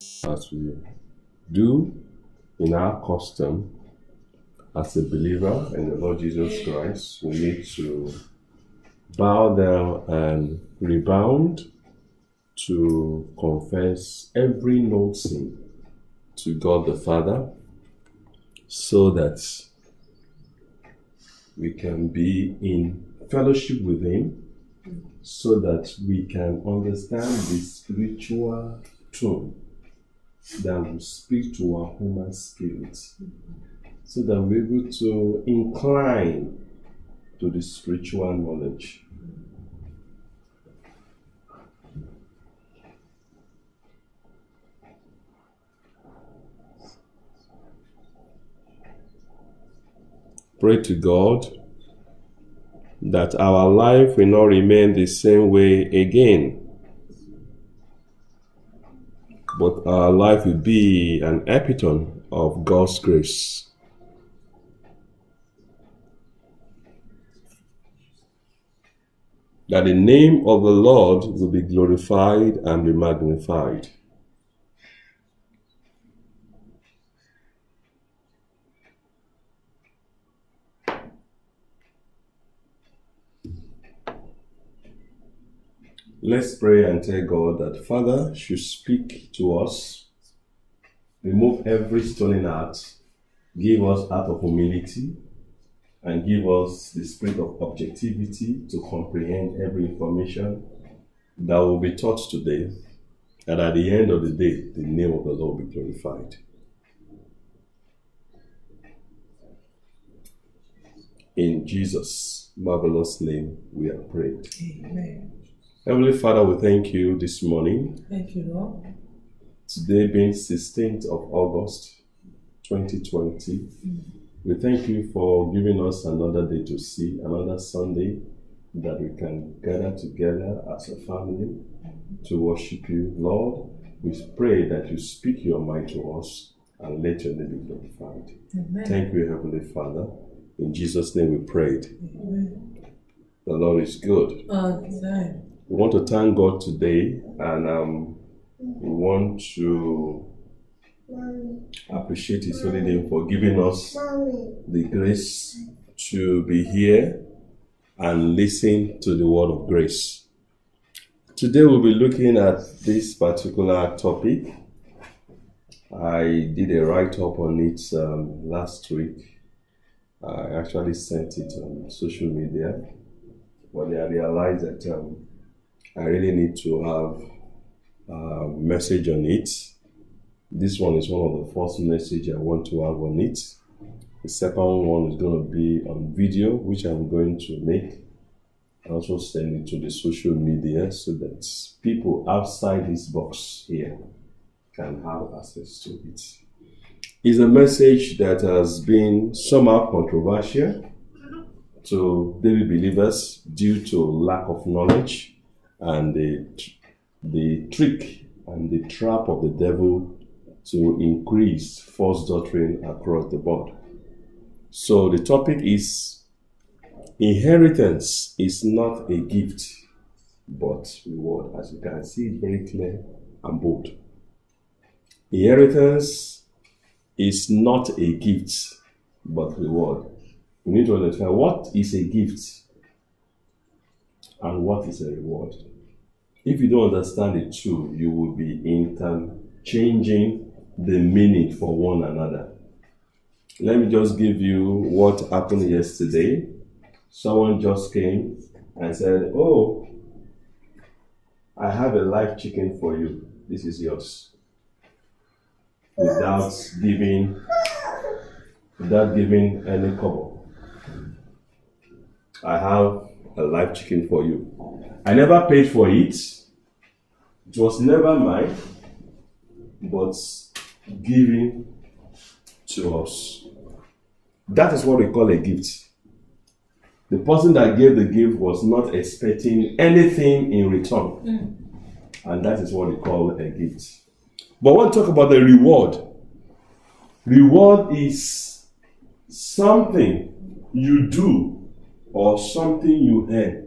As we do in our custom as a believer in the Lord Jesus Christ, we need to bow down and rebound to confess every known sin to God the Father, so that we can be in fellowship with Him, so that we can understand the spiritual tone that will speak to our human spirit, so that we're able to incline to the spiritual knowledge. Pray to God that our life will not remain the same way again, but our life will be an epitome of God's grace. That the name of the Lord will be glorified and be magnified. Let's pray and tell God that Father should speak to us, remove every stony heart, give us heart of humility, and give us the spirit of objectivity to comprehend every information that will be taught today, and at the end of the day, the name of the Lord will be glorified. In Jesus' marvelous name, we are prayed. Amen. Heavenly Father, we thank you this morning. Thank you, Lord. Today being 16th of August, 2020. We thank you for giving us another day to see, another Sunday that we can gather together as a family to worship you. Lord, we pray that you speak your mind to us and let your name be glorified. Amen. Thank you, Heavenly Father. In Jesus' name we prayed. Amen. The Lord is good. Amen. We want to thank God today, and we want to appreciate His holy name for giving us the grace to be here and listen to the word of grace. Today we'll be looking at this particular topic. I did a write-up on it last week. I actually sent it on social media, but I realized that I really need to have a message on it. This one is one of the first messages I want to have on it. The second one is going to be on video, which I'm going to make. I also send it to the social media so that people outside this box here can have access to it. It's a message that has been somehow controversial to daily believers due to lack of knowledge and the trick and the trap of the devil to increase false doctrine across the board. So the topic is: inheritance is not a gift, but reward. As you can see, it's very clear and bold. Inheritance is not a gift, but reward. We need to understand what is a gift and what is a reward. If you don't understand the two, you will be interchanging the meaning for one another. Let me just give you what happened yesterday. Someone just came and said, "Oh, I have a live chicken for you. This is yours." Without giving any kobo. I have a live chicken for you. I never paid for it. It was never mine, but given to us. That is what we call a gift. The person that gave the gift was not expecting anything in return. And that is what we call a gift. But I want to talk about the reward. Reward is something you do or something you earn.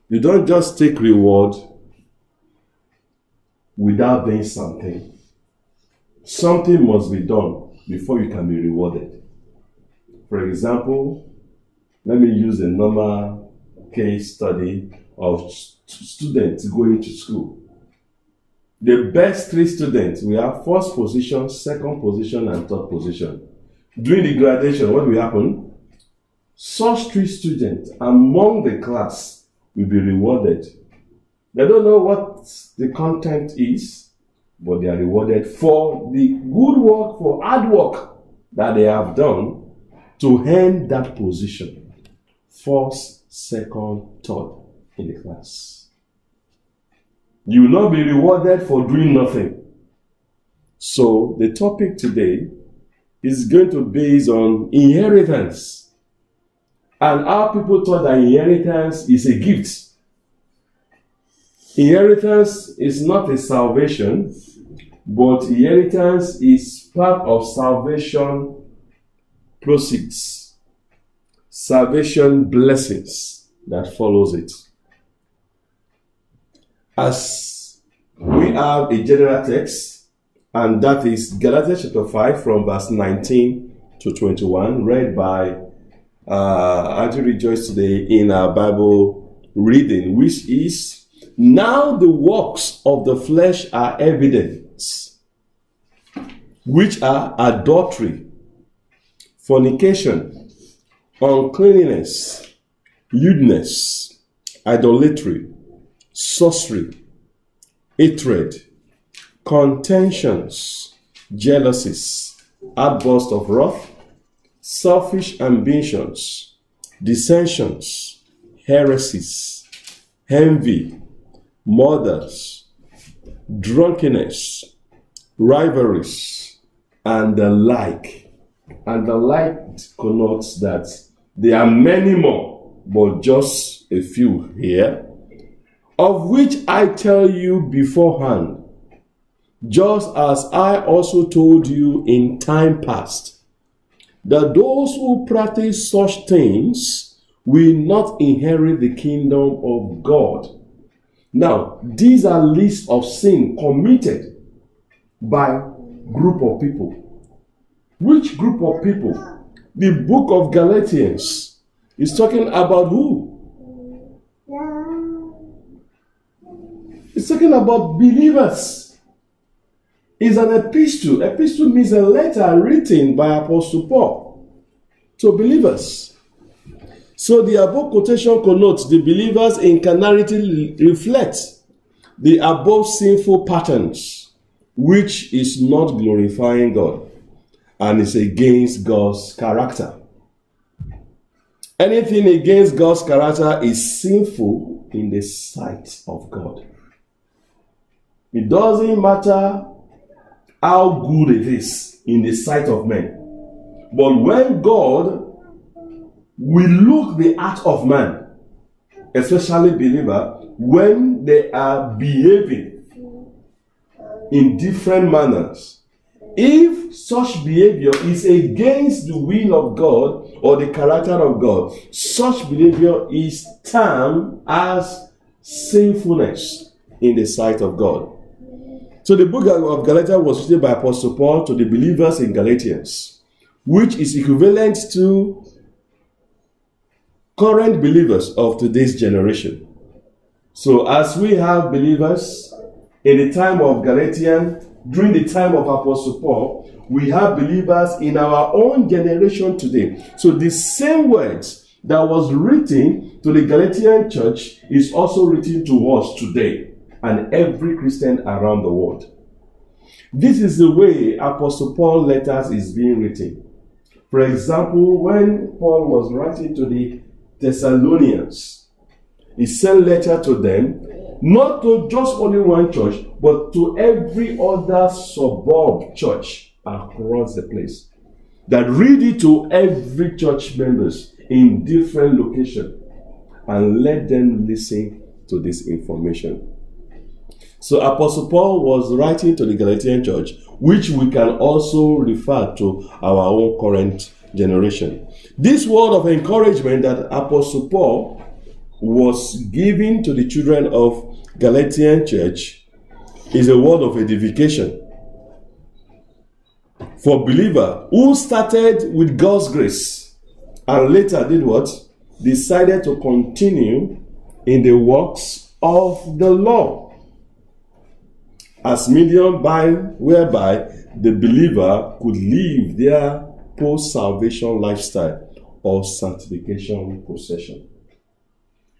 You don't just take reward without doing something. Something must be done before you can be rewarded. For example, let me use a normal case study of students going to school. The best 3 students, we have first position, second position, and third position. During the graduation, what will happen? Such 3 students among the class will be rewarded. They don't know what the content is, but they are rewarded for the good work, for hard work that they have done to earn that position. First, second, third in the class. You will not be rewarded for doing nothing. So the topic today is going to be based on inheritance. And how people thought that inheritance is a gift. Inheritance is not a salvation, but inheritance is part of salvation proceeds. Salvation blessings that follows it. As we have a general text, and that is Galatians chapter 5 from verse 19 to 21, read by Andrew Rejoice today in our Bible reading, which is, now the works of the flesh are evident, which are adultery, fornication, uncleanness, lewdness, idolatry, sorcery, hatred, contentions, jealousies, outbursts of wrath, selfish ambitions, dissensions, heresies, envy, murders, drunkenness, rivalries, and the like. And the like connotes that there are many more, but just a few here, of which I tell you beforehand, just as I also told you in time past, that those who practice such things will not inherit the kingdom of God. Now, these are lists of sin committed by group of people. Which group of people? The book of Galatians is talking about who? It's talking about believers. It's an epistle. Epistle means a letter written by Apostle Paul to believers. So the above quotation connotes the believers' incarnality reflects the above sinful patterns, which is not glorifying God and is against God's character. Anything against God's character is sinful in the sight of God. It doesn't matter how good it is in the sight of men. But when God will look the heart of man, especially believer, when they are behaving in different manners, if such behavior is against the will of God or the character of God, such behavior is termed as sinfulness in the sight of God. So the book of Galatians was written by Apostle Paul to the believers in Galatians, which is equivalent to current believers of today's generation. So as we have believers in the time of Galatians, during the time of Apostle Paul, we have believers in our own generation today. So the same words that was written to the Galatian church is also written to us today and every Christian around the world. This is the way Apostle Paul letters is being written. For example, when Paul was writing to the Thessalonians, he sent letter to them, not to just only one church, but to every other suburb church across the place. That read it to every church members in different locations and let them listen to this information. So Apostle Paul was writing to the Galatian church, which we can also refer to our own current generation. This word of encouragement that Apostle Paul was giving to the children of Galatian church is a word of edification. For believer who started with God's grace and later did what? Decided to continue in the works of the law as medium whereby the believer could live their post-salvation lifestyle or sanctification procession.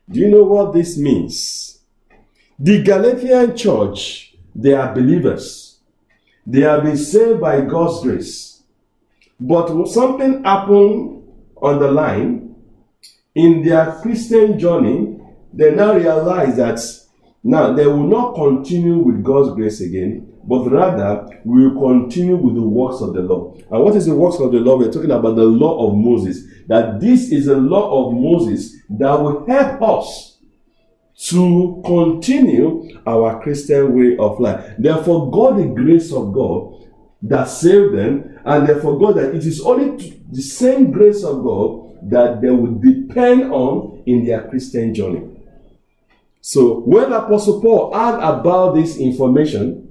Do you know what this means? The Galatian church, they are believers. They have been saved by God's grace. But something happened on the line in their Christian journey. They now realize that now they will not continue with God's grace again, but rather we will continue with the works of the law. And what is the works of the law? We're talking about the law of Moses. That this is the law of Moses that will help us to continue our Christian way of life. They forgot the grace of God that saved them, and they forgot that it is only the same grace of God that they would depend on in their Christian journey. So when Apostle Paul heard about this information,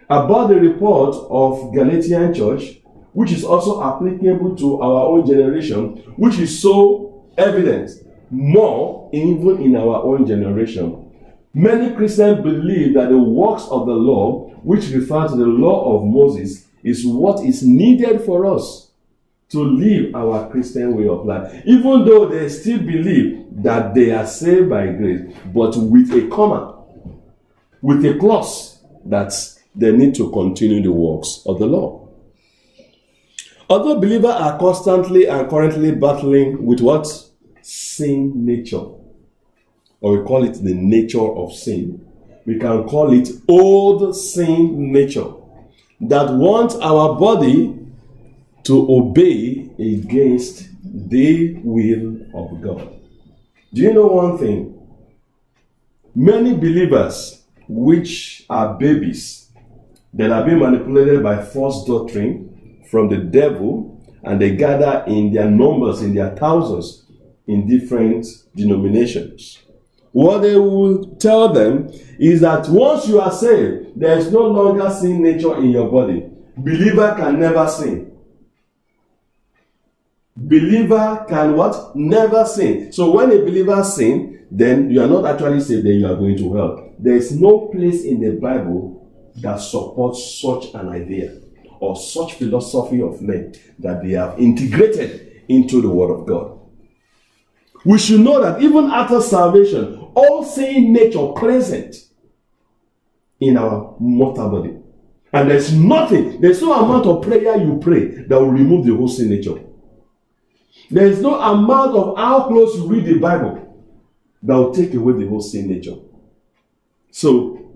about the report of Galatian church, which is also applicable to our own generation, which is so evident, more even in our own generation. Many Christians believe that the works of the law, which refer to the law of Moses, is what is needed for us to live our Christian way of life. Even though they still believe that they are saved by grace, but with a comma, with a clause that they need to continue the works of the law. Although believers are constantly and currently battling with what? Sin nature. Or we call it the nature of sin. We can call it old sin nature that wants our body to obey against the will of God. Do you know one thing? Many believers, which are babies, that are being manipulated by false doctrine from the devil, and they gather in their numbers, in their thousands, in different denominations. What they will tell them is that once you are saved, there is no longer sin nature in your body. Believer can never sin. Believer can what? Never sin. So when a believer sins, then you are not actually saved, then you are going to hell. There is no place in the Bible that supports such an idea or such philosophy of men that they have integrated into the Word of God. We should know that even after salvation, all sin nature present in our mortal body. And there's no amount of prayer you pray that will remove the whole sin nature. There is no amount of how close you read the Bible that will take away the whole sin nature. So,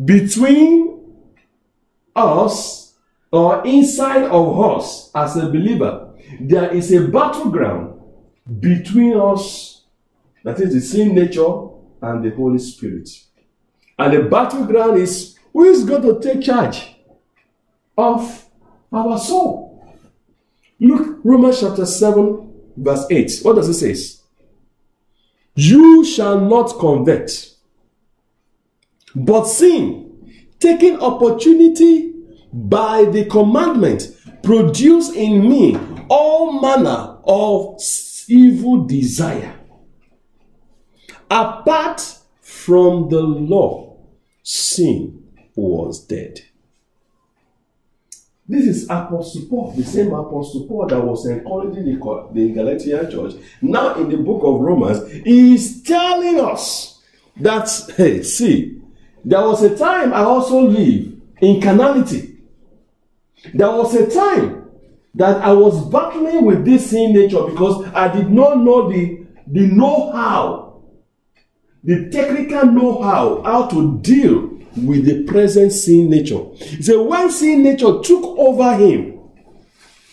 between us or inside of us as a believer, there is a battleground between us, that is the sin nature, and the Holy Spirit. And the battleground is who is going to take charge of our soul. Look, Romans chapter 7, verse 8. What does it say? You shall not covet, but sin, taking opportunity by the commandment, produce in me all manner of evil desire. Apart from the law, sin was dead. This is Apostle Paul, the same Apostle Paul that was encouraging the Galatian church. Now in the book of Romans, he is telling us that, hey, see, there was a time I also lived in carnality. There was a time that I was battling with this sin nature because I did not know the know-how, the technical know-how, how to deal with the present sin nature. He said, when sin nature took over him,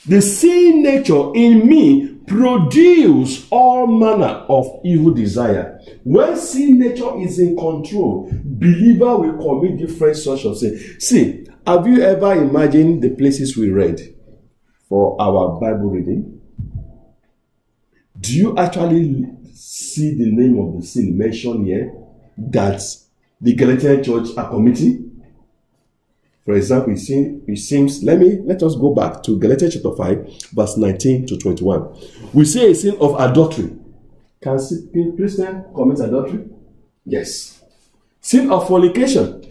the sin nature in me produced all manner of evil desire. When sin nature is in control, believer will commit different sorts of sin. See, have you ever imagined the places we read for our Bible reading? Do you actually see the name of the sin mentioned here that the Galatian church are committing? For example, it seems, let us go back to Galatians chapter 5, verse 19 to 21. We see a sin of adultery. Can Christian commit adultery? Yes. Sin of fornication.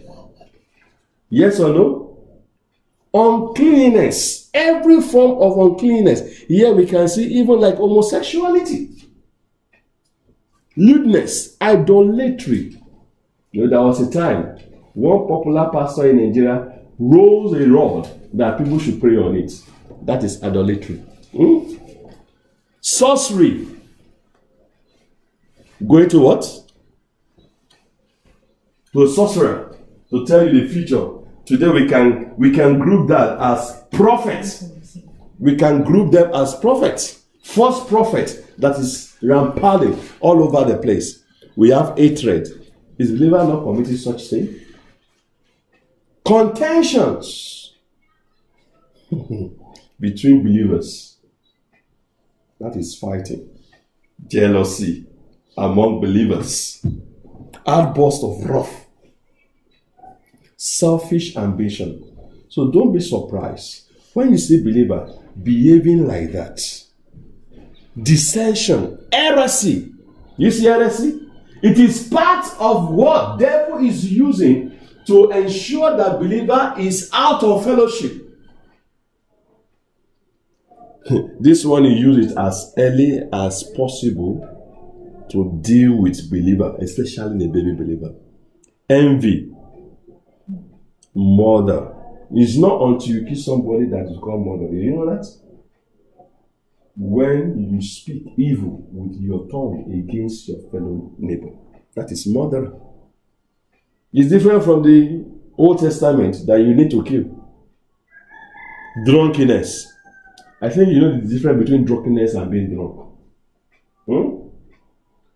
Yes or no? Uncleanness. Every form of uncleanness. Here we can see even like homosexuality. Lewdness. Idolatry. You know, there was a time one popular pastor in Nigeria rose a rod that people should pray on it. That is idolatry. Sorcery. Going to what? To a sorcerer to tell you the future. Today we can group that as prophets. We can group them as prophets. False prophet that is rampant all over the place. We have hatred. Is the believer not committing such sin? Contentions between believers. That is fighting. Jealousy among believers. Outburst of wrath. Selfish ambition. So don't be surprised when you see believer behaving like that. Dissension, heresy. You see heresy? It is part of what devil is using to ensure that believer is out of fellowship. This one, you use it as early as possible to deal with believer, especially the baby believer. Envy, murder. It's not until you kill somebody that you call murder. You know that? When you speak evil with your tongue against your fellow neighbor, that is murder. It's different from the Old Testament that you need to kill. Drunkenness. I think you know the difference between drunkenness and being drunk.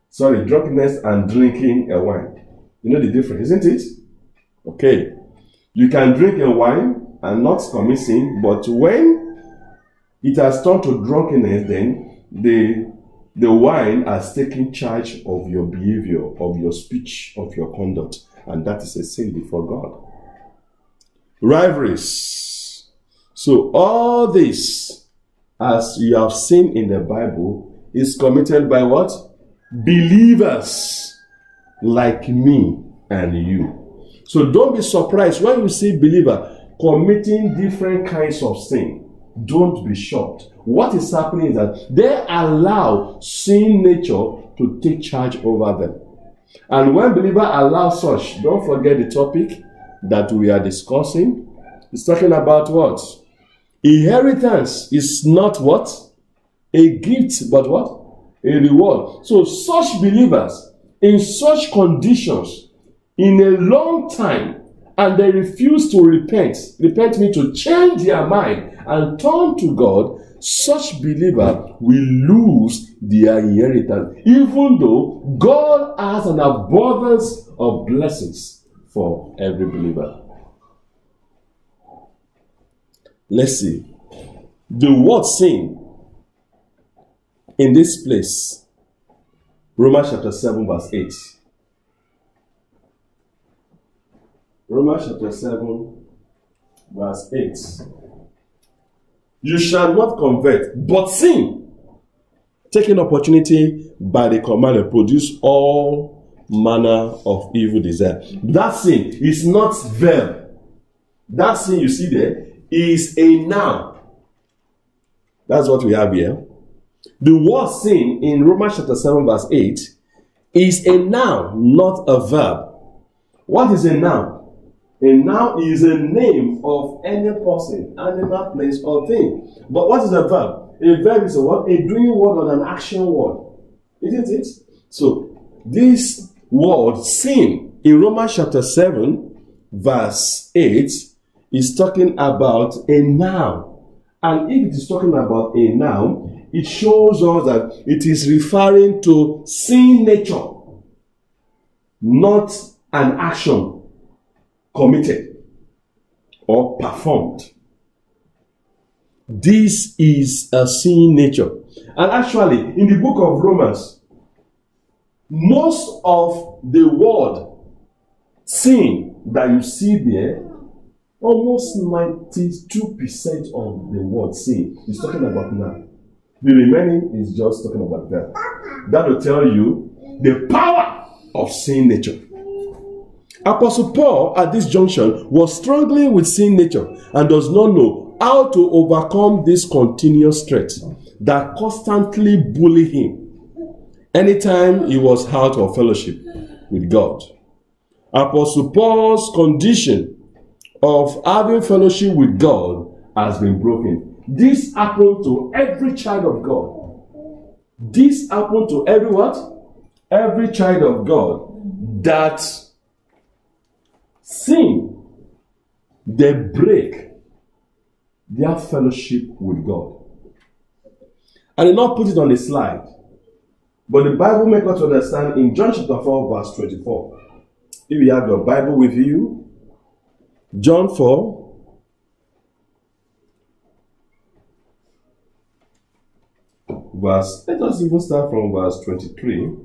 Sorry, drunkenness and drinking a wine. You know the difference, isn't it? Okay. You can drink a wine and not commit sin, but when it has turned to drunkenness, then the wine has taken charge of your behavior, of your speech, of your conduct. And that is a sin before God. Rivalries. So all this, as you have seen in the Bible, is committed by what? Believers like me and you. So don't be surprised when you see believer committing different kinds of sin. Don't be shocked. What is happening is that they allow sin nature to take charge over them. And when believer allows such, don't forget the topic that we are discussing. It's talking about what? Inheritance is not what? A gift, but what? A reward. So such believers, in such conditions, in a long time, and they refuse to repent means to change their mind and turn to God, such believer will lose their inheritance, even though God has an abundance of blessings for every believer. Let's see. The word sin in this place, Romans chapter 7 verse 8. Romans chapter 7 verse 8. You shall not convert, but sin, taking opportunity by the command, produce all manner of evil desire. That sin is not verb. That sin you see there is a noun. That's what we have here. The word sin in Romans chapter 7 verse 8 is a noun, not a verb. What is a noun? A noun is a name of any person, animal, place, or thing. But what is a verb? A verb is a what? A doing word or an action word. Isn't it? So, this word, sin, in Romans chapter 7, verse 8, is talking about a noun. And if it is talking about a noun, it shows us that it is referring to sin nature, not an action committed or performed. This is a sin nature. And actually, in the book of Romans, most of the word sin that you see there almost 92% of the word sin is talking about now. The remaining is just talking about that. That will tell you the power of sin nature. Apostle Paul at this junction was struggling with sin nature and does not know how to overcome this continuous threat that constantly bullied him anytime he was out of fellowship with God. Apostle Paul's condition of having fellowship with God has been broken. This happened to every child of God. This happened to every what? Every child of God that sin, they break their fellowship with God. I did not put it on the slide, but the Bible makes us understand in John chapter 4 verse 24. If you have your Bible with you, John 4 verse, let us even start from verse 23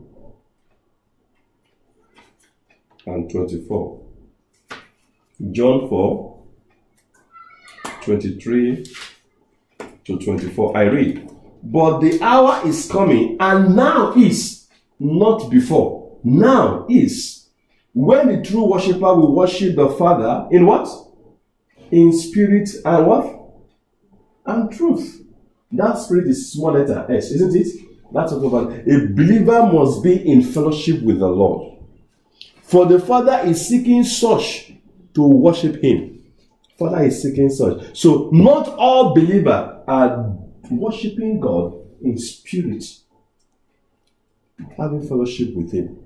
and 24. John 4, 23 to 24. I read, but the hour is coming, and now is, not before, now is, when the true worshiper will worship the Father in what? In spirit and what? And truth. That spirit is small letter S, isn't it? That's what about. A believer must be in fellowship with the Lord. For the Father is seeking such to worship him. Father is seeking such. So not all believers are worshiping God in spirit, having fellowship with him.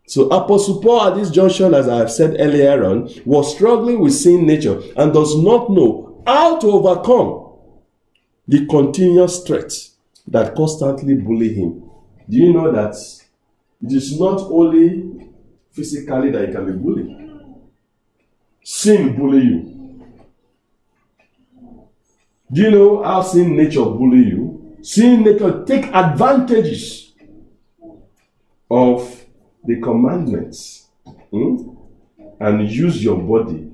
So Apostle Paul at this junction, as I have said earlier on, was struggling with sin nature and does not know how to overcome the continuous threat that constantly bully him. Do you know that it is not only physically that you can be bullied? Sin bully you. Do you know how sin nature bully you? Sin nature take advantages of the commandments and use your body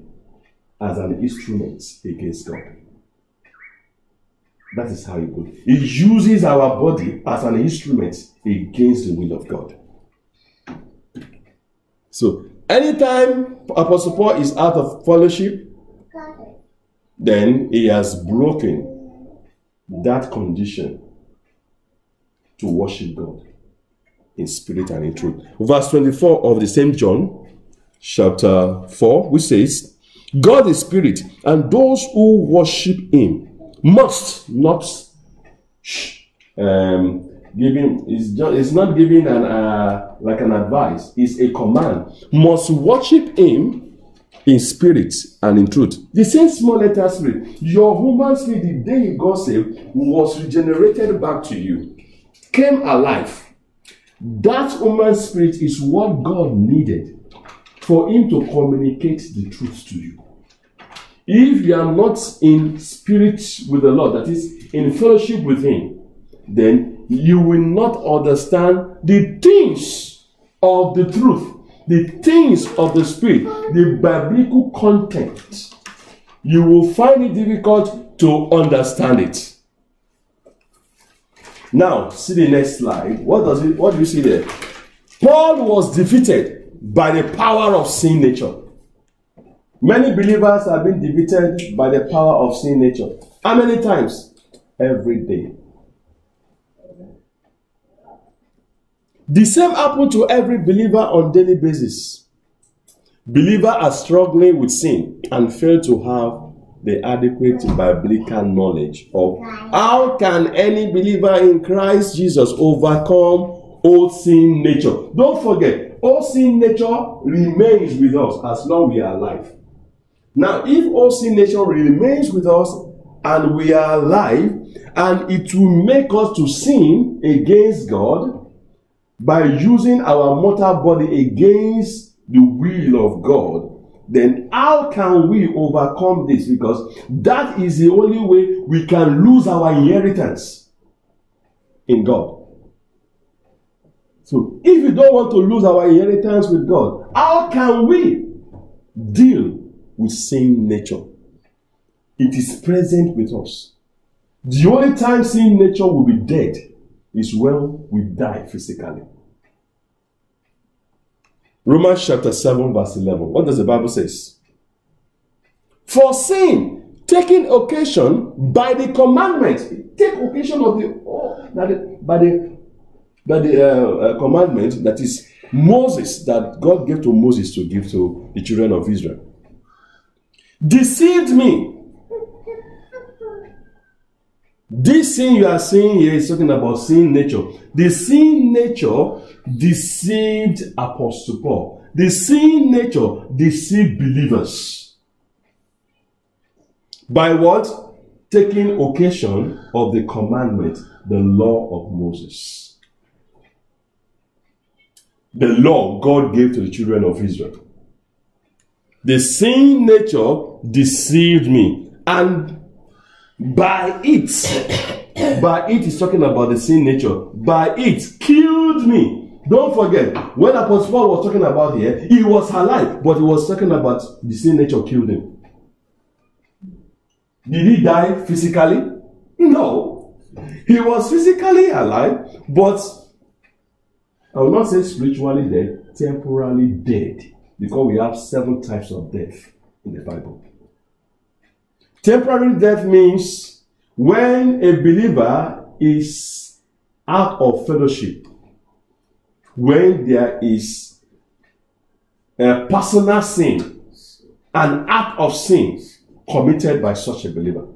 as an instrument against God. That is how it goes. It uses our body as an instrument against the will of God. So, anytime Apostle Paul is out of fellowship, then he has broken that condition to worship God in spirit and in truth. Verse 24 of the same John, chapter 4, which says, God is spirit, and those who worship him must not it's not giving like an advice, it's a command. Must worship him in spirit and in truth. The same small letter spirit, your human spirit, the day you got saved, was regenerated back to you, came alive. That human spirit is what God needed for him to communicate the truth to you. If you are not in spirit with the Lord, that is, in fellowship with him, then you will not understand the things of the truth, the things of the spirit, the biblical content. You will find it difficult to understand it. Now, see the next slide. What do you see there? Paul was defeated by the power of sin nature. Many believers have been defeated by the power of sin nature. How many times? Every day. The same happens to every believer on a daily basis. Believers are struggling with sin and fail to have the adequate biblical knowledge of how can any believer in Christ Jesus overcome old sin nature. Don't forget, old sin nature remains with us as long as we are alive. Now, if old sin nature remains with us and we are alive, and it will make us to sin against God by using our mortal body against the will of God, then how can we overcome this? Because that is the only way we can lose our inheritance in God. So, if we don't want to lose our inheritance with God, how can we deal with sin nature. It is present with us. The only time sin nature will be dead is when we die physically. Romans chapter 7 verse 11. What does the Bible say? For sin, taking occasion by the commandment, take occasion of by the commandment that is Moses, that God gave to Moses to give to the children of Israel, deceived me. This sin you are seeing here is talking about sin nature. The sin nature deceived Apostle Paul. The sin nature deceived believers. By what? Taking occasion of the commandment, the law of Moses. The law God gave to the children of Israel. The sin nature deceived me, and by it is talking about the sin nature. By it killed me. Don't forget, when Apostle Paul was talking about here, he was alive, but he was talking about the sin nature killed him. Did he die physically? No. He was physically alive, but I will not say spiritually dead, temporarily dead, because we have 7 types of death in the Bible. Temporary death means when a believer is out of fellowship, when there is a personal sin, an act of sin committed by such a believer.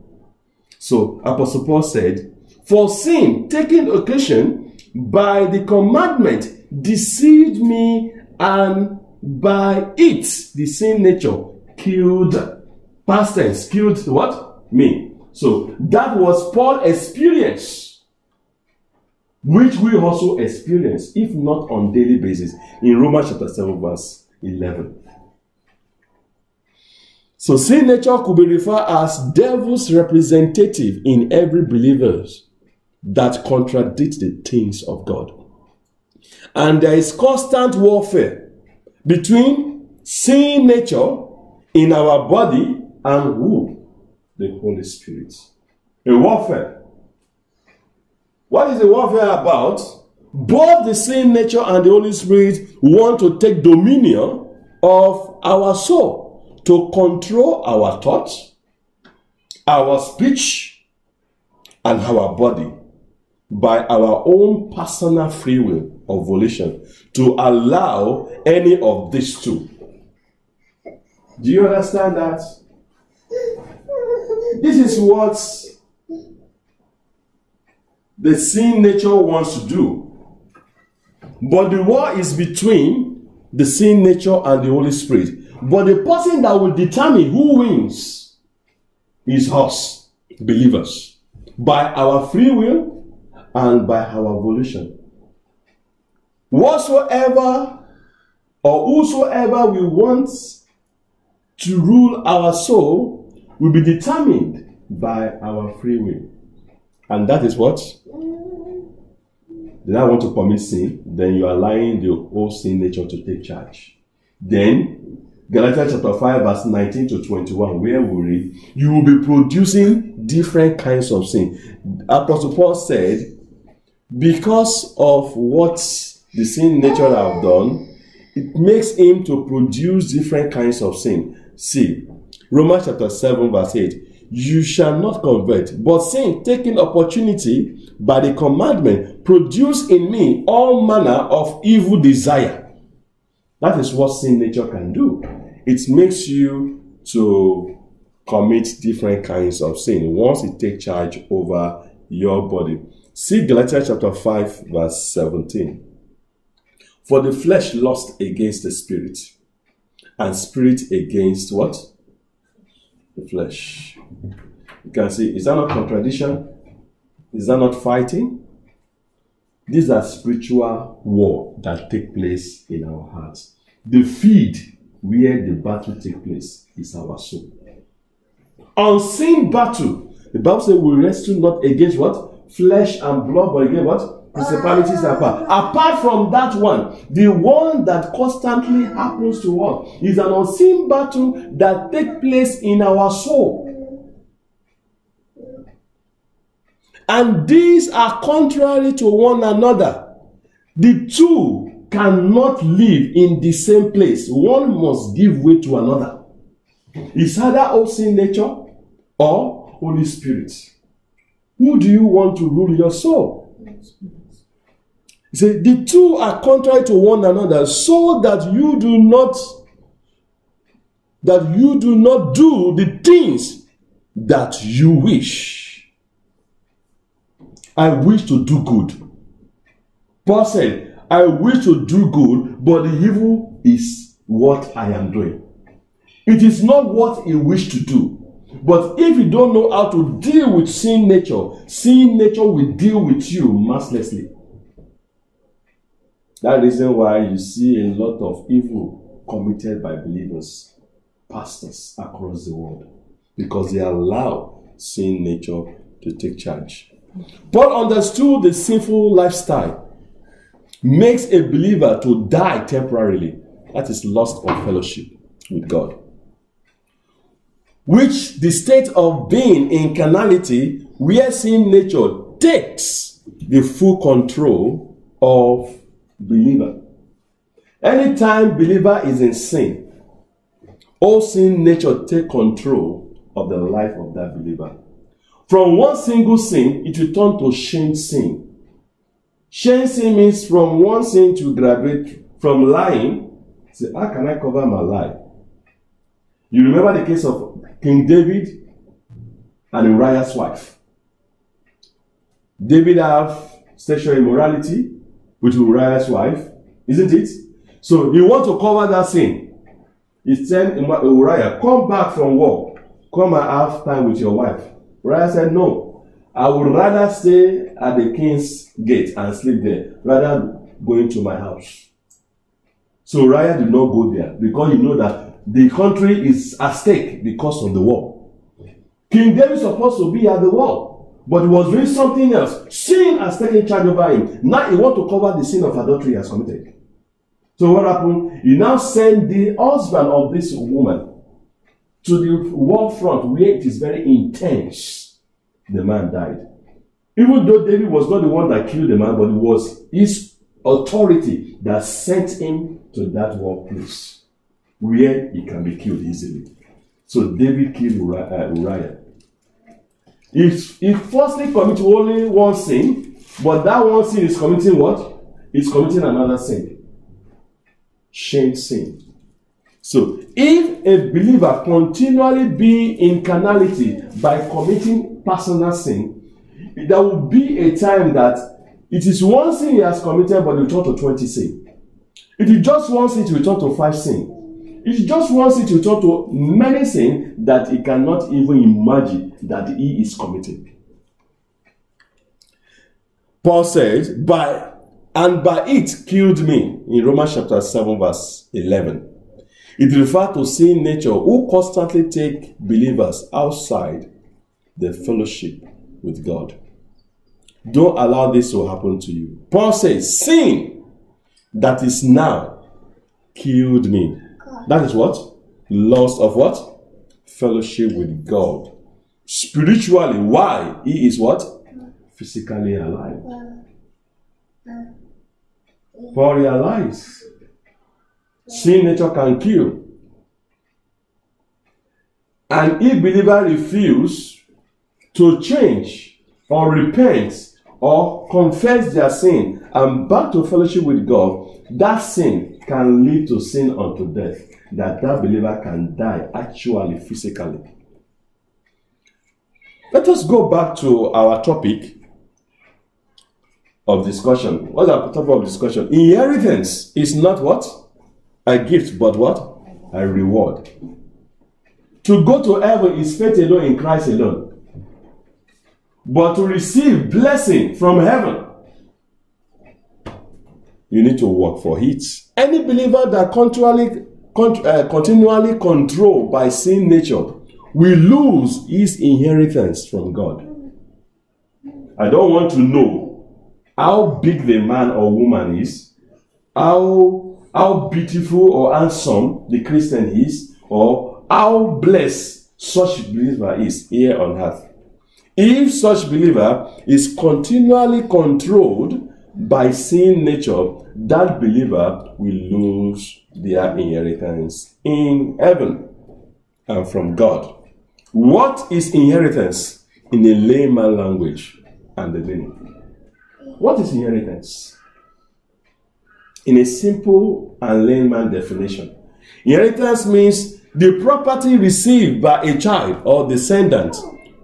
So Apostle Paul said, for sin, taking occasion by the commandment, deceived me, and by it, the sin nature killed. Past tense, killed what? Me. So that was Paul's experience, which we also experience, if not on daily basis, in Romans chapter 7 verse 11. So sin nature could be referred as devil's representative in every believer that contradicts the things of God. And there is constant warfare between sin nature in our body and who? The Holy Spirit. A warfare. What is the warfare about? Both the sin nature and the Holy Spirit want to take dominion of our soul, to control our thoughts, our speech, and our body by our own personal free will or volition, to allow any of these two. Do you understand that? This is what the sin nature wants to do. But the war is between the sin nature and the Holy Spirit. But the person that will determine who wins is us, believers, by our free will and by our volition. Whatsoever or whosoever we want to rule our soul will be determined by our free will. And that is what? Did I want to commit sin? Then you are allowing the whole sin nature to take charge. Then, Galatians chapter 5 verse 19 to 21, where we read, you will be producing different kinds of sin. Apostle Paul said, because of what the sin nature have done, it makes him to produce different kinds of sin. See, Romans chapter 7 verse 8, you shall not convert, but sin, taking opportunity by the commandment, produce in me all manner of evil desire. That is what sin nature can do. It makes you to commit different kinds of sin once it takes charge over your body. See Galatians chapter 5 verse 17. For the flesh lusts against the spirit, and spirit against what? The flesh. You can see, is that not contradiction? Is that not fighting? These are spiritual war that take place in our hearts. The field where the battle takes place is our soul. Unseen battle. The Bible says we wrestle not against what? Flesh and blood, but against what? principalities and power. Apart from that one, the one that constantly happens to us is an unseen battle that takes place in our soul. And these are contrary to one another. The two cannot live in the same place. One must give way to another. It's either old sin nature or Holy Spirit. Who do you want to rule your soul? He said, the two are contrary to one another, so that you do not do the things that you wish. I wish to do good. Paul said, I wish to do good, but the evil is what I am doing. It is not what he wished to do. But if you don't know how to deal with sin nature will deal with you mercilessly. That reason why you see a lot of evil committed by believers, pastors across the world, because they allow sin nature to take charge. Paul understood the sinful lifestyle makes a believer to die temporarily. That is loss of fellowship with God. Which the state of being in carnality, where sin nature takes the full control of believer. Anytime believer is in sin, all sin nature take control of the life of that believer. From one single sin, it will turn to shame sin. Shame sin means from one sin to graduate from lying. Say, how can I cover my lie? You remember the case of King David and Uriah's wife. David have sexual immorality with Uriah's wife, isn't it? So he want to cover that sin. He said, Uriah, come back from war. Come and have time with your wife. Uriah said, no. I would rather stay at the king's gate and sleep there rather going to my house. So Uriah did not go there because he know that the country is at stake because of the war. King David is supposed to be at the war, but he was doing something else. Sin has taken charge over him. Now he wants to cover the sin of adultery he has committed. So what happened? He now sent the husband of this woman to the war front where it is very intense. The man died. Even though David was not the one that killed the man, but it was his authority that sent him to that war place where he can be killed easily. So David killed Uriah. He firstly committed only one sin, but that one sin is committing what? It's committing another sin. Shame sin. So if a believer continually be in carnality by committing personal sin, there will be a time that it is one sin he has committed, but it will turn to 20 sin. If it just one sin, it will turn to 5 sin. If it just one sin, it will turn to many sins that he cannot even imagine that he is committing. Paul says, by it killed me, in Romans chapter 7 verse 11. It refers to sin nature who constantly take believers outside the fellowship with God. Don't allow this to happen to you. Paul says, sin that is now killed me. That is what? Loss of what? Fellowship with God. Spiritually, why? He is what? Physically alive. Paul realized sin nature can kill. And if believer refuse to change or repent or confess their sin and back to fellowship with God, that sin can lead to sin unto death. That believer can die actually physically. Let us go back to our topic of discussion. What's our topic of discussion? Inheritance is not what? A gift, but what? A reward. To go to heaven is faith alone in Christ alone. But to receive blessing from heaven, you need to work for it. Any believer that continually controlled by sin nature will lose his inheritance from God. I don't want to know how big the man or woman is, how beautiful or handsome the Christian is, or how blessed such believer is here on earth. If such believer is continually controlled by sin nature, that believer will lose their inheritance in heaven and from God. What is inheritance in a layman language and the meaning? What is inheritance? In a simple and layman definition, inheritance means the property received by a child or descendant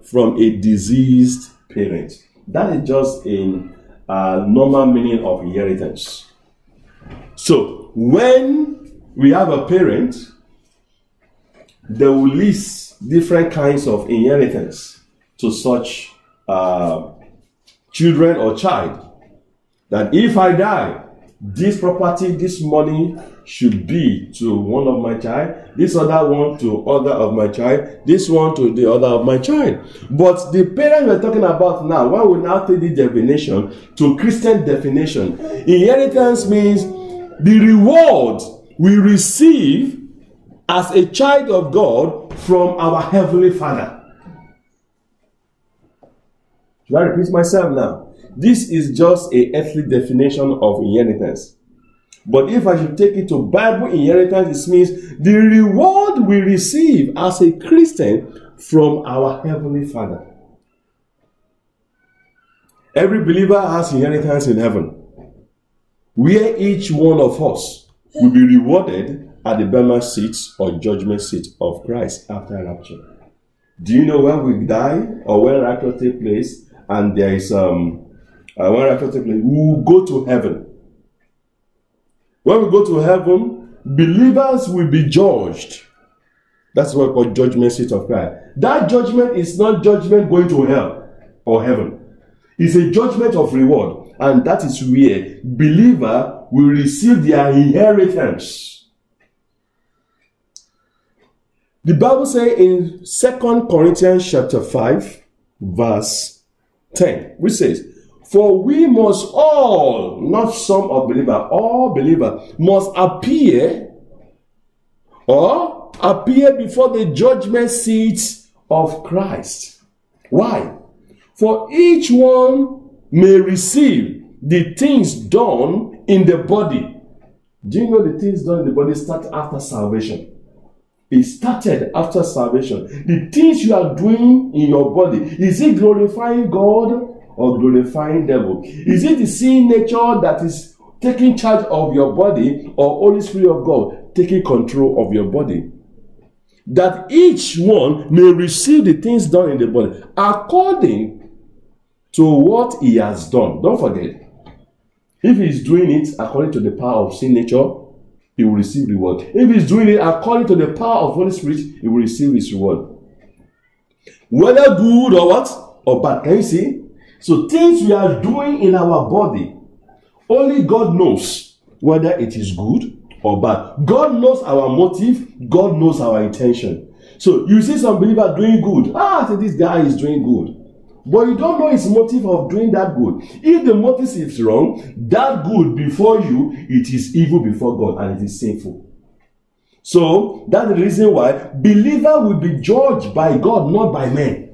from a deceased parent. That is just a normal meaning of inheritance. So, when we have a parent, they will list different kinds of inheritance to such children or child. That if I die, this property, this money should be to one of my child, this other one to other of my child, this one to the other of my child. But the parent we're talking about now, when we now take this definition to Christian definition, inheritance means the reward we receive as a child of God from our Heavenly Father. Should I repeat myself now? This is just an earthly definition of inheritance. But if I should take it to Bible inheritance, it means the reward we receive as a Christian from our Heavenly Father. Every believer has inheritance in heaven, where each one of us will be rewarded at the Bema seat or judgment seat of Christ after rapture. Do you know when we die or when rapture takes place and there is when rapture takes place, we will go to heaven. When we go to heaven, believers will be judged. That's what we call judgment seat of Christ. That judgment is not judgment going to hell or heaven. It's a judgment of reward. And that is where believer will receive their inheritance. The Bible says in 2 Corinthians chapter 5, verse 10, which says, for we must all, not some of believers, all believers must appear before the judgment seat of Christ. Why? For each one may receive the things done in the body. Do you know the things done in the body start after salvation? It started after salvation. The things you are doing in your body, is it glorifying God or glorifying devil? Is it the sin nature that is taking charge of your body, or Holy Spirit of God taking control of your body? That each one may receive the things done in the body according to what he has done. Don't forget, if he's doing it according to the power of sin nature, he will receive reward. If he's doing it according to the power of Holy Spirit, he will receive his reward. Whether good or what? Or bad. Can you see? So things we are doing in our body, only God knows whether it is good or bad. God knows our motive. God knows our intention. So you see some believer doing good. I think this guy is doing good. But you don't know his motive of doing that good. If the motive is wrong, that good before you, it is evil before God and it is sinful. So that's the reason why believer will be judged by God, not by men.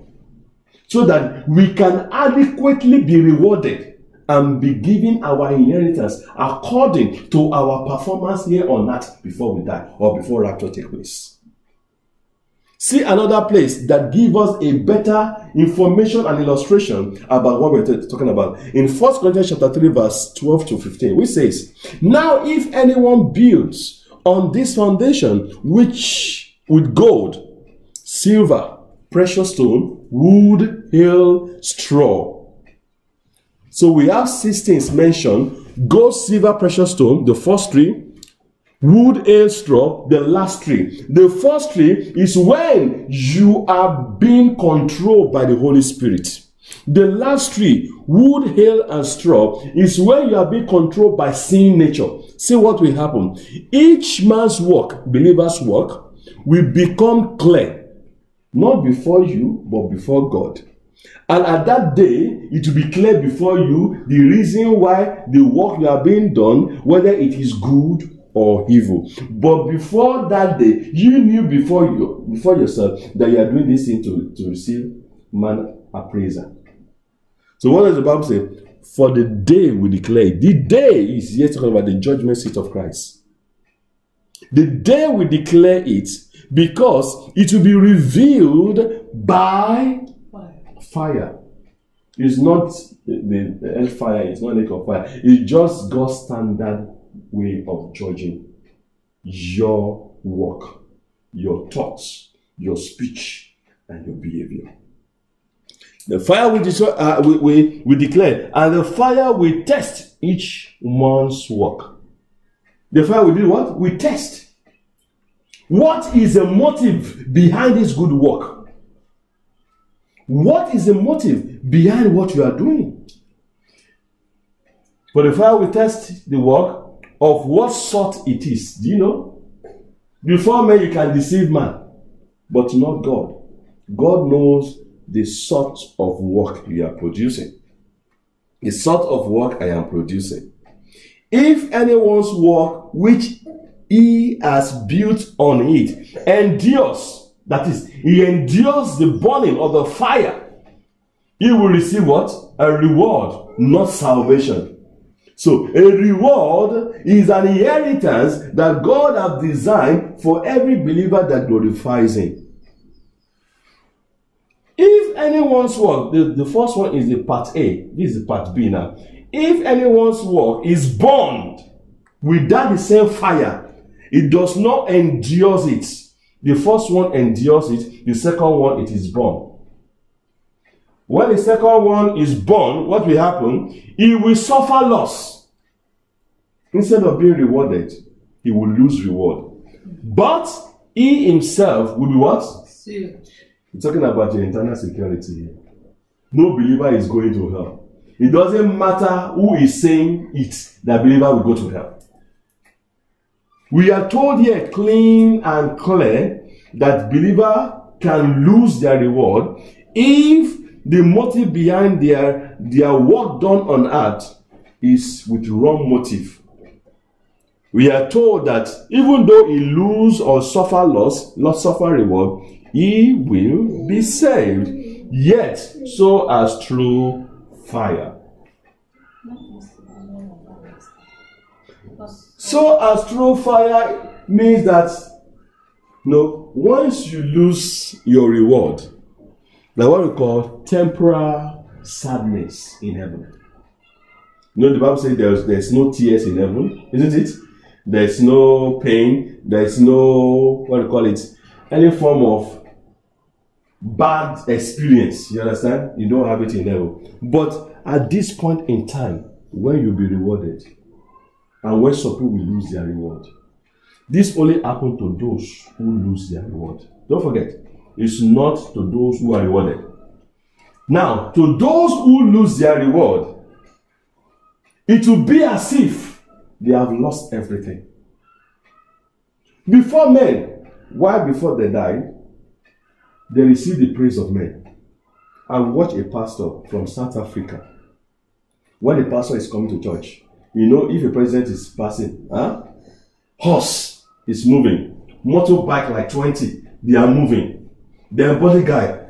So that we can adequately be rewarded and be given our inheritance according to our performance here on earth before we die or before rapture takes place. See another place that gives us a better information and illustration about what we're talking about. In 1 Corinthians chapter 3, verse 12 to 15, which says, now if anyone builds on this foundation, which with gold, silver, precious stone, wood, hail, straw. So we have 6 things mentioned: gold, silver, precious stone, the first 3. Wood, hail, straw, the last 3. The first 3 is when you are being controlled by the Holy Spirit. The last 3, wood, hail, and straw, is when you are being controlled by sin nature. See what will happen. Each man's work, believer's work, will become clear. Not before you, but before God. And at that day, it will be clear before you the reason why the work you are being done, whether it is good or evil. But before that day, you knew before yourself that you are doing this thing to receive man appraiser. So what does the Bible say? For the day we declare. The day is here talking about the judgment seat of Christ. The day we declare it, because it will be revealed by fire. It's not the hellfire, it's not lake of fire. It's just God's standard way of judging your work, your thoughts, your speech, and your behavior. The fire we declare, and the fire will test each one's work. The fire will do what? We test. What is the motive behind this good work? What is the motive behind what you are doing? For the fire will test the work of what sort it is. Do you know? Before man, you can deceive man, but not God. God knows the sort of work you are producing. The sort of work I am producing. If anyone's work which he has built on it endures, that is, he endures the burning of the fire, he will receive what? A reward, not salvation. So a reward is an inheritance that God has designed for every believer that glorifies him. If anyone's work, the first one is the part A, this is the part B now. If anyone's work is burned without the same fire, it does not endure it. The first one endures it, the second one it is burned. When the second one is burned, what will happen? He will suffer loss. Instead of being rewarded, he will lose reward. But he himself will be what? We're talking about your internal security here. No believer is going to hell. It doesn't matter who is saying it, the believer will go to hell. We are told here clean and clear that believer can lose their reward if the motive behind their work done on earth is with wrong motive. We are told that even though he lose or suffer loss, not suffer reward, he will be saved, yet so as through fire. So as through fire means that once you lose your reward, that's what we call temporal sadness in heaven. The Bible says there's no tears in heaven, isn't it? There's no pain, there's no, any form of bad experience. You understand? You don't have it in heaven. But at this point in time, when you'll be rewarded, and when some people will lose their reward, this only happens to those who lose their reward. Don't forget, it's not to those who are rewarded. Now, to those who lose their reward, it will be as if they have lost everything. Before men, before they died, they received the praise of men. I watch a pastor from South Africa. When the pastor is coming to church, if a president is passing, horse is moving, motorbike like 20, they are moving. The body guy,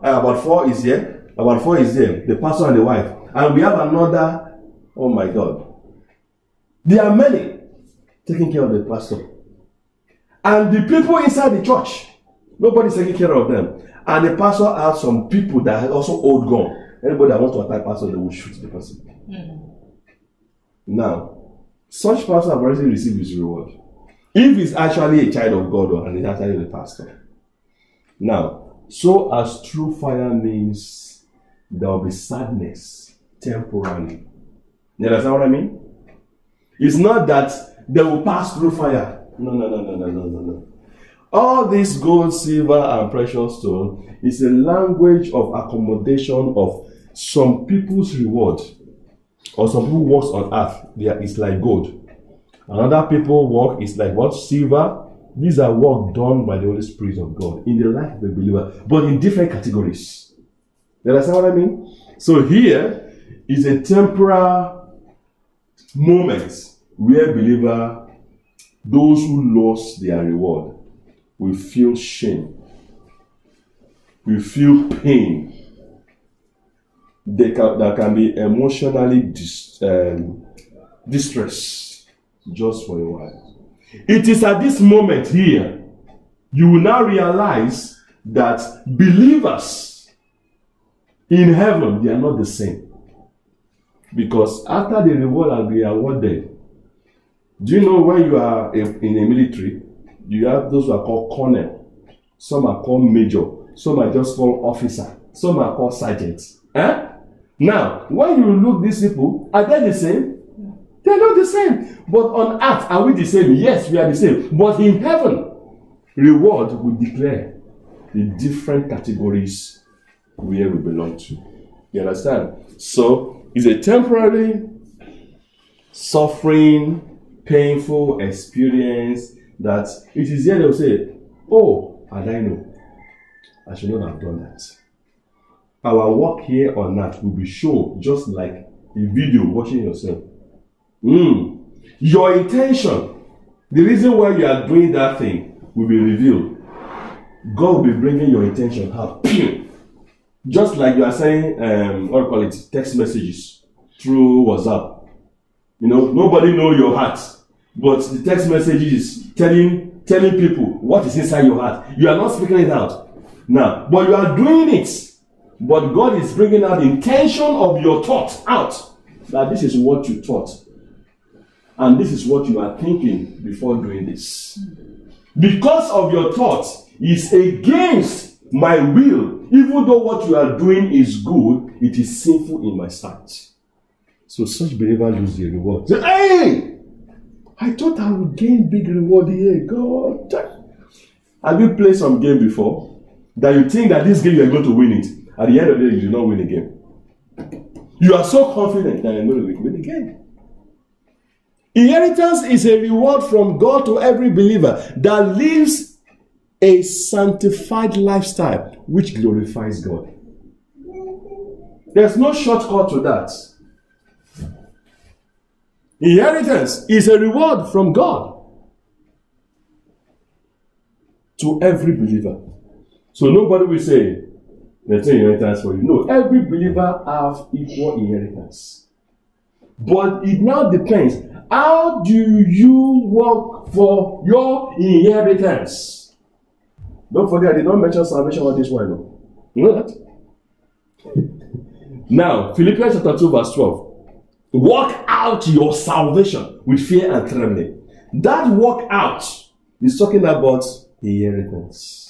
about four is here, the pastor and the wife. And we have another, oh my God. There are many taking care of the pastor. And the people inside the church, nobody's taking care of them. And the pastor has some people that also hold gun. Anybody that wants to attack pastor, they will shoot the person. Now, such pastor have already received his reward. If he's actually a child of God and he's actually the pastor. Now, so as true fire means there will be sadness temporarily. You understand what I mean? It's not that they will pass through fire. No. All this gold, silver, and precious stone is a language of accommodation of some people's reward. Or some people works on earth, it's like gold. Another people work is like what? Silver. These are work done by the Holy Spirit of God in the life of the believer, but in different categories. You understand what I mean? So here is a temporal moment where believer, those who lost their reward, will feel shame, will feel pain. There can be emotionally distress just for a while. It is at this moment here you will now realize that believers in heaven, they are not the same. Because after the reward has been awarded, do you know when you are in a military, you have those who are called colonel, some are called major, some are just called officer, some are called sergeants. Now, when you look these people, are they the same? They are not the same. But on earth, are we the same? Yes, we are the same. But in heaven, reward will declare the different categories where we belong to. You understand? So, it's a temporary suffering, painful experience that it is here they'll say, oh, and I know, I should not have done that. Our work here on earth will be shown just like a video watching yourself. Your intention, the reason why you are doing that thing will be revealed. God will be bringing your intention out. Just like you are saying, what do you call it, text messages through WhatsApp. You know, nobody knows your heart, but the text message is telling people what is inside your heart. You are not speaking it out now, but you are doing it. But God is bringing out the intention of your thoughts out. That this is what you thought. And this is what you are thinking before doing this. Because of your thoughts is against my will. Even though what you are doing is good, it is sinful in my sight. So such believers lose their reward. Say, hey! I thought I would gain big reward here. God. Have you played some game before? That you think that this game you are going to win it. At the end of the day, you do not win a game. You are so confident that you're going to win a game. Inheritance is a reward from God to every believer that lives a sanctified lifestyle which glorifies God. There's no shortcut to that. Inheritance is a reward from God to every believer. So nobody will say, there's no inheritance for you. No, every believer have equal inheritance. But it now depends. How do you work for your inheritance? Don't forget, I did not mention salvation on this one. No. You know that? Now, Philippians chapter 2 verse 12. Work out your salvation with fear and trembling. That work out is talking about inheritance.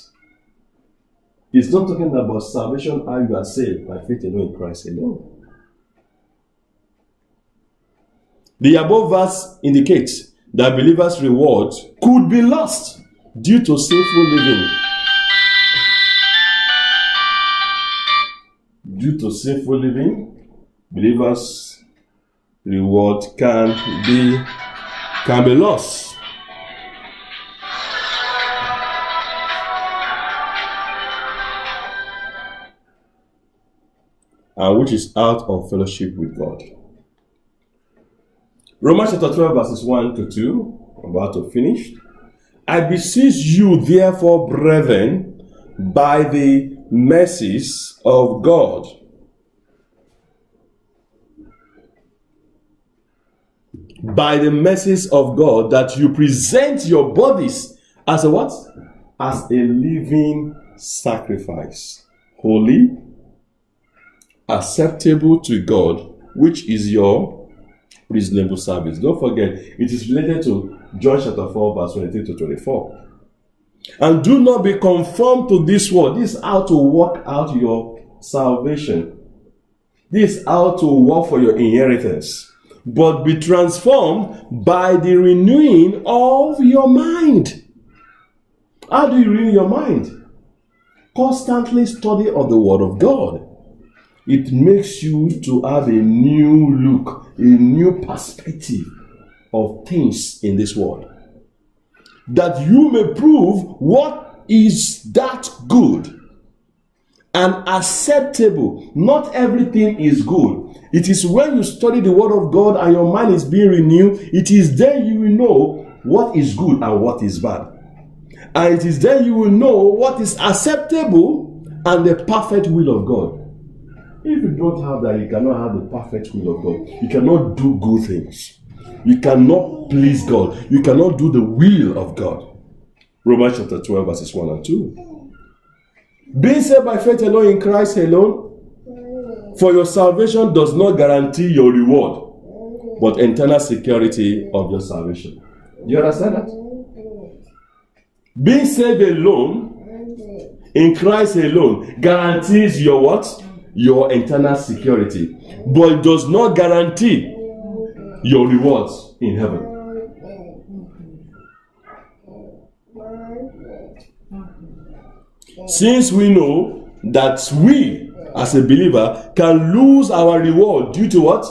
It's not talking about salvation, how you are saved by faith alone in Christ alone. The above verse indicates that believers' reward could be lost due to sinful living. Due to sinful living, believers' reward can be lost. And which is out of fellowship with God. Romans chapter 12 verses 1 to 2, about to finish. I beseech you therefore, brethren, by the mercies of God, that you present your bodies as a what? As a living sacrifice, holy, acceptable to God, which is your reasonable service. Don't forget, it is related to John chapter 4 verse 23 to 24. And do not be conformed to this world. This is how to work out your salvation. This is how to work for your inheritance. But be transformed by the renewing of your mind. How do you renew your mind? Constantly study of the Word of God. It makes you to have a new look, a new perspective of things in this world. That you may prove what is that good and acceptable. Not everything is good. It is when you study the word of God and your mind is being renewed, it is then you will know what is good and what is bad. And it is then you will know what is acceptable and the perfect will of God. If you don't have that, you cannot have the perfect will of God. You cannot do good things. You cannot please God. You cannot do the will of God. Romans chapter 12 verses 1 and 2. Being saved by faith alone in Christ alone, for your salvation does not guarantee your reward, but eternal security of your salvation. Do you understand that? Being saved alone in Christ alone guarantees your what? Your eternal security, but it does not guarantee your rewards in heaven. Since we know that we as a believer can lose our reward due to what?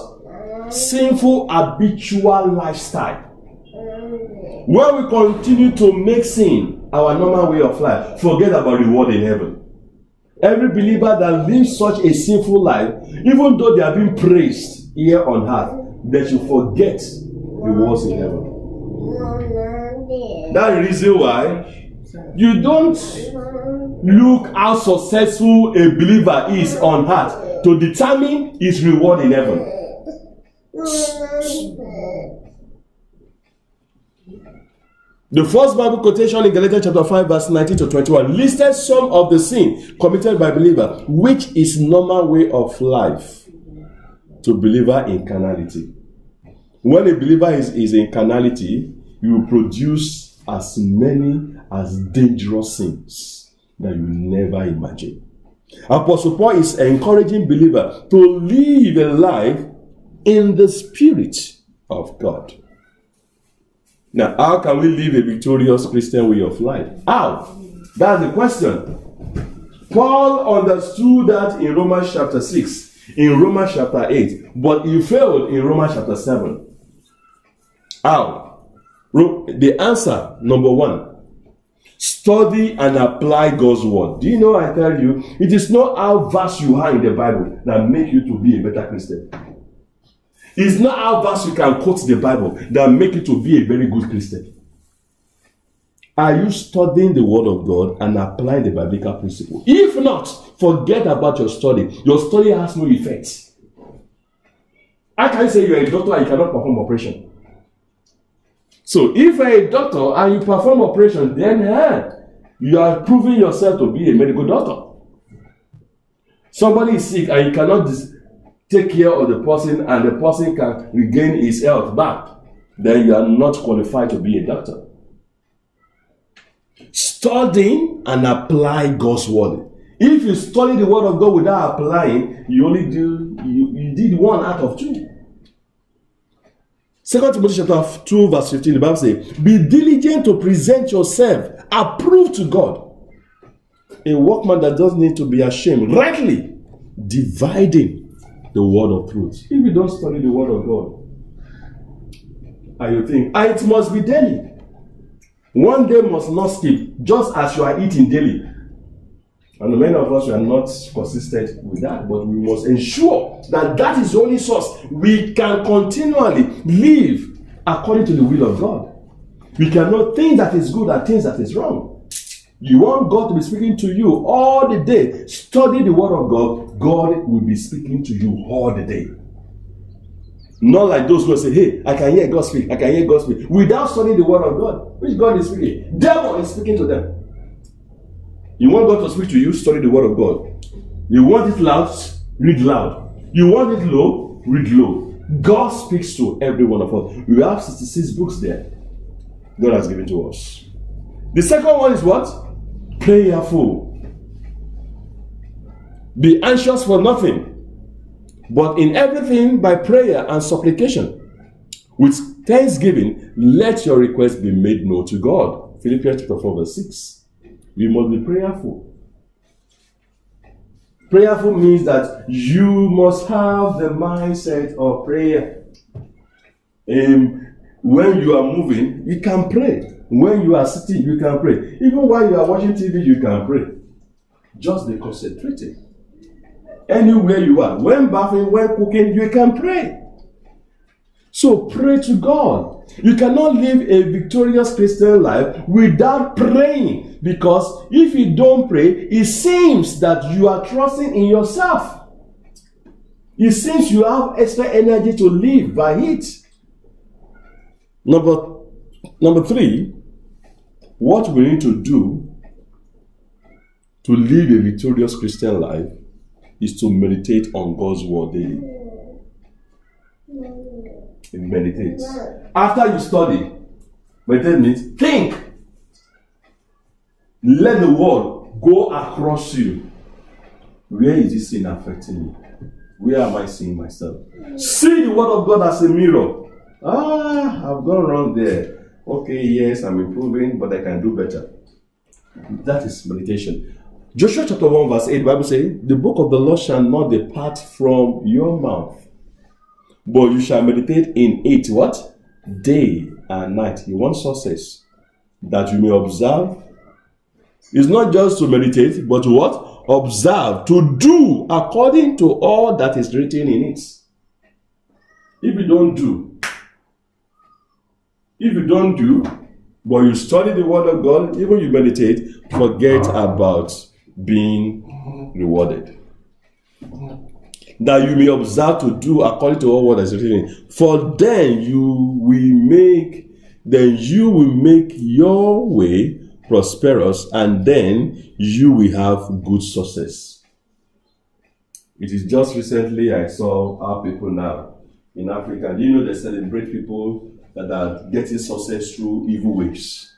Sinful habitual lifestyle. When we continue to make sin our normal way of life, forget about reward in heaven. Every believer that lives such a sinful life, even though they are being praised here on earth, they should forget rewards in heaven. That's the reason why you don't look how successful a believer is on earth to determine his reward in heaven. The first Bible quotation in Galatians chapter 5 verse 19 to 21 listed some of the sin committed by believer, which is normal way of life to believer in carnality. When a believer is in carnality, he will produce as many as dangerous sins that you never imagine. Apostle Paul is encouraging believer to live a life in the Spirit of God. Now, how can we live a victorious Christian way of life? How? That's the question. Paul understood that in Romans chapter 6, in Romans chapter 8, but he failed in Romans chapter 7. How? The answer, number one, study and apply God's word. Do you know, I tell you, it is not how vast you are in the Bible that make you to be a better Christian. It's not how vast you can quote the Bible that make you to be a very good Christian. Are you studying the word of God and applying the biblical principle? If not, forget about your study. Your study has no effect. I can say you're a doctor and you cannot perform operation. So if you're a doctor and you perform operation, then you are proving yourself to be a medical doctor. Somebody is sick and you cannot take care of the person and the person can regain his health back, then you are not qualified to be a doctor. Studying and apply God's word. If you study the word of God without applying, you did 1 out of 2. 2 Timothy chapter 2 verse 15, the Bible says, be diligent to present yourself approved to God. A workman that doesn't need to be ashamed, rightly dividing the word of truth. If you don't study the word of God, and you think, it must be daily. One day must not skip, just as you are eating daily. And many of us are not consistent with that, but we must ensure that that is the only source. We can continually live according to the will of God. We cannot think that is good and things that is wrong. You want God to be speaking to you all the day. Study the word of God. God will be speaking to you all the day. Not like those who say, hey, I can hear God speak. I can hear God speak. Without studying the word of God. Which God is speaking? Devil is speaking to them. You want God to speak to you? Study the word of God. You want it loud? Read loud. You want it low? Read low. God speaks to every one of us. We have 66 books there God has given to us. The second one is what? Prayerful. Be anxious for nothing, but in everything by prayer and supplication, with thanksgiving, let your requests be made known to God. Philippians chapter 4 verse 6. We must be prayerful. Prayerful means that you must have the mindset of prayer. When you are moving, you can pray. When you are sitting, you can pray. Even while you are watching TV, you can pray. Just be concentrated. Anywhere you are, when bathing, when cooking, you can pray. So pray to God. You cannot live a victorious Christian life without praying, because if you don't pray, it seems that you are trusting in yourself. It seems you have extra energy to live by it. Number 3, what we need to do to live a victorious Christian life is to meditate on God's word daily. Meditate. After you study, meditate means think. Let the word go across you. Where is this sin affecting me? Where am I seeing myself? See the word of God as a mirror. I've gone wrong there. Okay, yes, I'm improving, but I can do better. That is meditation. Joshua chapter 1 verse 8, the Bible says, the book of the Lord shall not depart from your mouth, but you shall meditate in it, what? Day and night. You want success, that you may observe. It's not just to meditate, but to what? Observe, to do according to all that is written in it. If you don't do, but you study the word of God, even you meditate, forget about being rewarded. That you may observe to do according to all what is written. For then you will make your way prosperous, and then you will have good success. It is just recently I saw our people now in Africa. Do you know they celebrate people that are getting success through evil ways?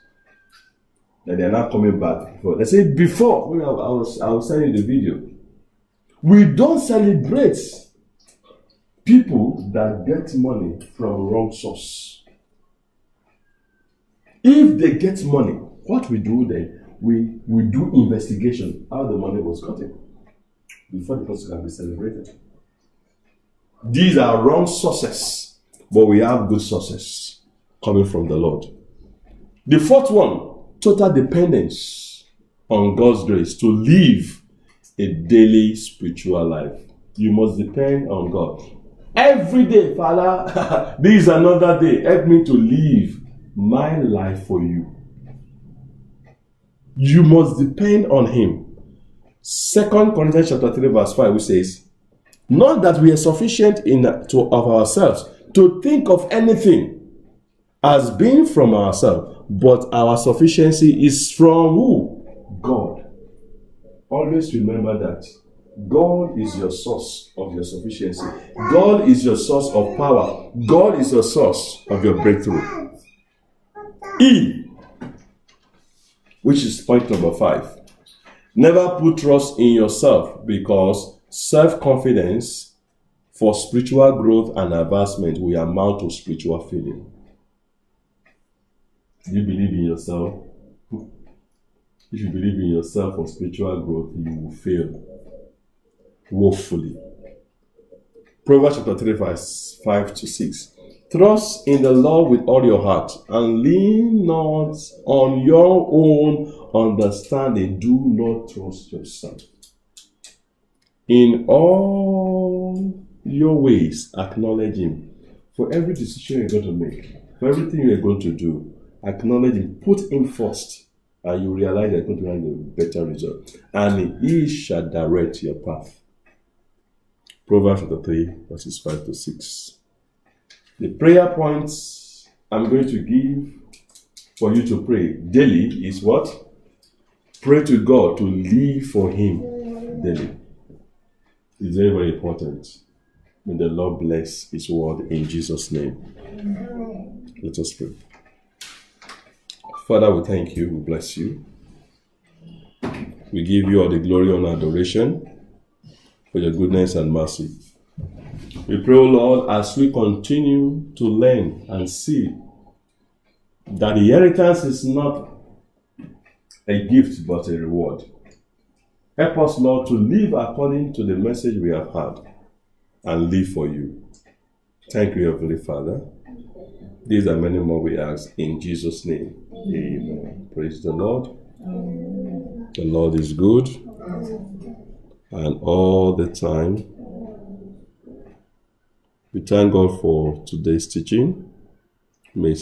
That they are not coming back. They say before, I was sending the video. We don't celebrate people that get money from wrong source. If they get money, what we do then, we do investigation how the money was gotten before the person can be celebrated. These are wrong sources, but we have good sources coming from the Lord. The 4th one, total dependence on God's grace to live a daily spiritual life. You must depend on God. Every day, Father, this is another day. Help me to live my life for you. You must depend on Him. 2 Corinthians chapter 3 verse 5, which says, not that we are sufficient of ourselves to think of anything as being from ourselves, but our sufficiency is from who? God. Always remember that God is your source of your sufficiency. God is your source of power. God is your source of your breakthrough. E, which is point number 5. Never put trust in yourself, because self-confidence for spiritual growth and advancement will amount to spiritual failure. Do you believe in yourself? If you believe in yourself for spiritual growth, you will fail woefully. Proverbs chapter 3 verse 5 to 6. Trust in the Lord with all your heart, and lean not on your own understanding. Do not trust yourself. In all your ways, acknowledge Him. For every decision you're going to make, for everything you're going to do, acknowledge Him. Put Him first, and you realize you're going to have a better result. And He shall direct your path. Proverbs chapter 3, verses 5 to 6. The prayer points I'm going to give for you to pray daily is what? Pray to God to live for Him daily. It's very, very important. May the Lord bless His word in Jesus' name. Let us pray. Father, we thank you. We bless you. We give you all the glory and adoration for your goodness and mercy. We pray, O Lord, as we continue to learn and see that the inheritance is not a gift but a reward. Help us, Lord, to live according to the message we have heard and live for you. Thank you, Heavenly Father. These are many more we ask in Jesus' name. Amen. Praise the Lord. The Lord is good. and all the time. We thank God for today's teaching. May